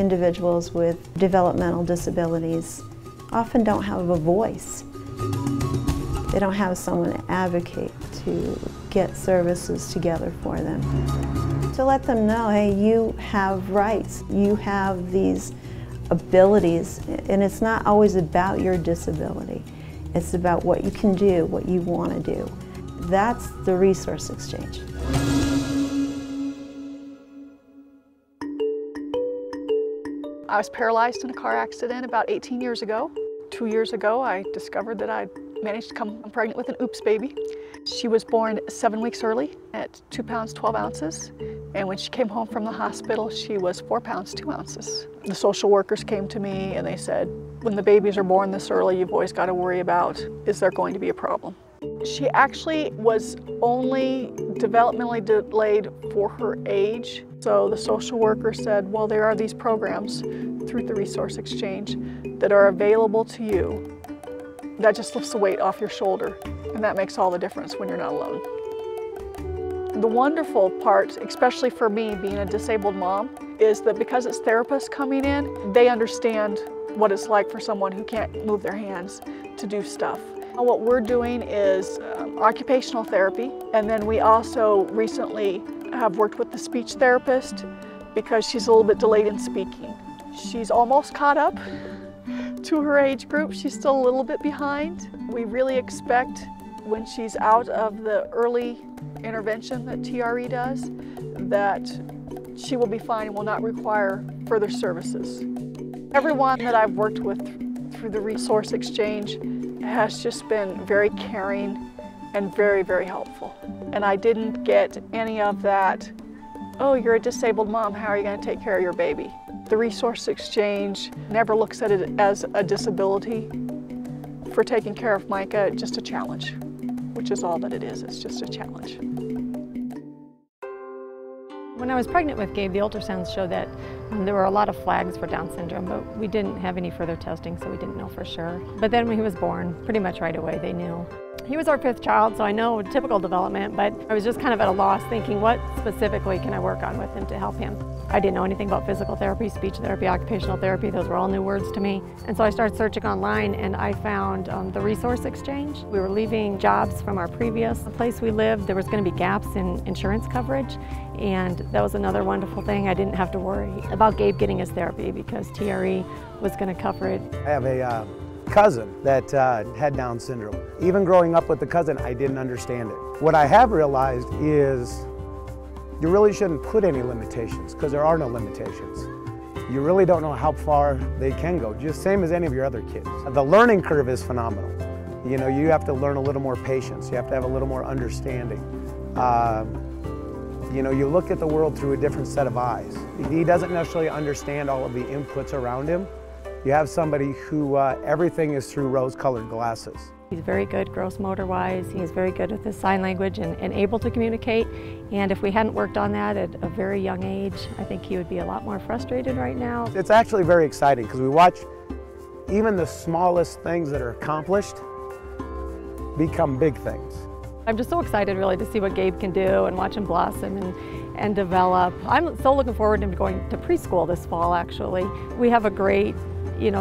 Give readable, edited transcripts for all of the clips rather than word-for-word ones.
individuals with developmental disabilities often don't have a voice. They don't have someone to advocate to get services together for them. To let them know, hey, you have rights, you have these abilities, and it's not always about your disability. It's about what you can do, what you want to do. That's the resource exchange. I was paralyzed in a car accident about 18 years ago. 2 years ago, I discovered that I'd managed to come pregnant with an oops baby. She was born 7 weeks early at 2 pounds 12 ounces. And when she came home from the hospital, she was 4 pounds 2 ounces. The social workers came to me and they said, when the babies are born this early, you've always got to worry about, is there going to be a problem? She actually was only developmentally delayed for her age. So the social worker said, well, there are these programs through the resource exchange that are available to you. That just lifts the weight off your shoulder, and that makes all the difference when you're not alone. The wonderful part, especially for me being a disabled mom, is that because it's therapists coming in, they understand what it's like for someone who can't move their hands to do stuff. What we're doing is occupational therapy, and then we also recently have worked with the speech therapist because she's a little bit delayed in speaking. She's almost caught up to her age group. She's still a little bit behind. We really expect when she's out of the early intervention that TRE does, that she will be fine and will not require further services. Everyone that I've worked with through the resource exchange has just been very caring and very, very helpful. And I didn't get any of that, oh, you're a disabled mom, how are you going to take care of your baby? The resource exchange never looks at it as a disability. For taking care of Mika, just a challenge, which is all that it is. It's just a challenge. When I was pregnant with Gabe, the ultrasounds showed that there were a lot of flags for Down syndrome, but we didn't have any further testing, so we didn't know for sure. But then when he was born, pretty much right away they knew. He was our 5th child, so I know typical development, but I was just kind of at a loss thinking, what specifically can I work on with him to help him? I didn't know anything about physical therapy, speech therapy, occupational therapy. Those were all new words to me. And so I started searching online, and I found the resource exchange. We were leaving jobs from our previous place we lived. There was going to be gaps in insurance coverage, and that was another wonderful thing. I didn't have to worry about Gabe getting his therapy because TRE was going to cover it. I have a cousin that had Down syndrome. Even growing up with the cousin, I didn't understand it. What I have realized is you really shouldn't put any limitations, because there are no limitations. You really don't know how far they can go, just same as any of your other kids. The learning curve is phenomenal. You know, you have to learn a little more patience. You have to have a little more understanding. You know, you look at the world through a different set of eyes. He doesn't necessarily understand all of the inputs around him. You have somebody who everything is through rose-colored glasses. He's very good gross motor-wise. He's very good with his sign language and able to communicate. And if we hadn't worked on that at a very young age, I think he would be a lot more frustrated right now. It's actually very exciting because we watch even the smallest things that are accomplished become big things. I'm just so excited really to see what Gabe can do and watch him blossom and develop. I'm so looking forward to him going to preschool this fall actually. We have a great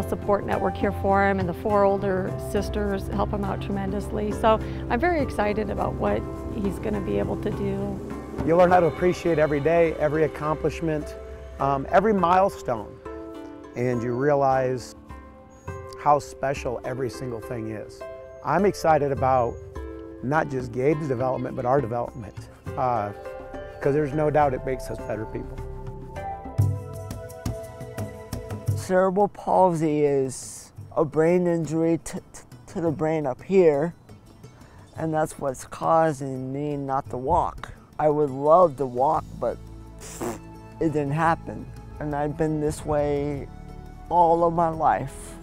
support network here for him, and the 4 older sisters help him out tremendously. So I'm very excited about what he's going to be able to do. You learn how to appreciate every day, every accomplishment, every milestone, and you realize how special every single thing is. I'm excited about not just Gabe's development, but our development, because there's no doubt it makes us better people. Cerebral palsy is a brain injury to the brain up here, and that's what's causing me not to walk. I would love to walk, but it didn't happen. And I've been this way all of my life.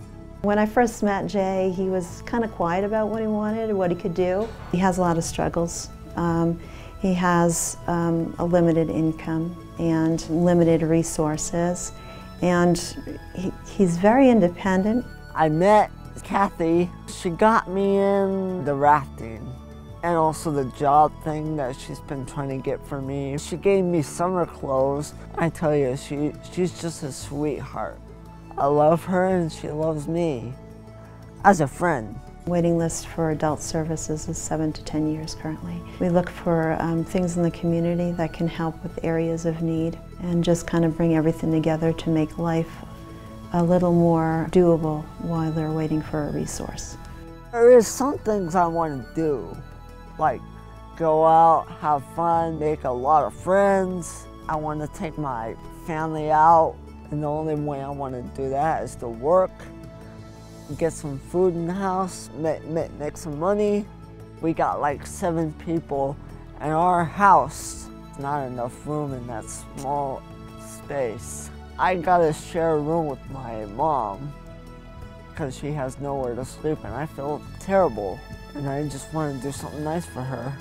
When I first met Jay, he was kind of quiet about what he wanted and what he could do. He has a lot of struggles. He has a limited income and limited resources. And he's very independent. I met Cathy. She got me in the rafting. and also the job thing that she's been trying to get for me. She gave me summer clothes. I tell you, she's just a sweetheart. I love her and she loves me as a friend. Waiting list for adult services is 7 to 10 years currently. We look for things in the community that can help with areas of need and just kind of bring everything together to make life a little more doable while they're waiting for a resource. There is some things I want to do, like go out, have fun, make a lot of friends. I want to take my family out, and the only way I want to do that is to work, get some food in the house, make some money. We got like 7 people, and our house, there's not enough room in that small space. I gotta share a room with my mom because she has nowhere to sleep, and I feel terrible, and I just want to do something nice for her.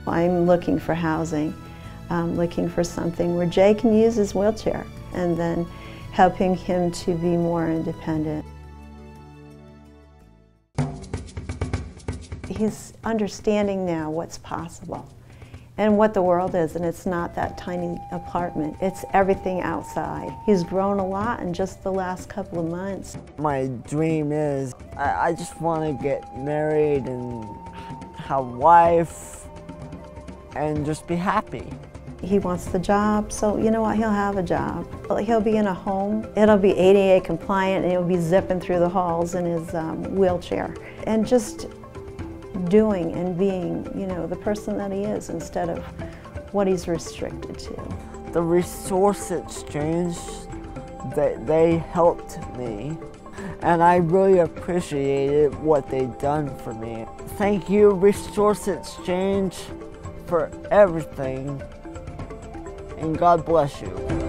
I'm looking for housing, looking for something where Jay can use his wheelchair, and then helping him to be more independent. He's understanding now what's possible and what the world is, and it's not that tiny apartment, it's everything outside. He's grown a lot in just the last couple of months. My dream is, I just want to get married and have a wife and just be happy. He wants the job, so you know what, he'll have a job. He'll be in a home, it'll be ADA compliant, and he'll be zipping through the halls in his wheelchair. And just doing and being, you know, the person that he is instead of what he's restricted to. The resource exchange, they helped me, and I really appreciated what they've done for me. Thank you, Resource Exchange, for everything, and God bless you.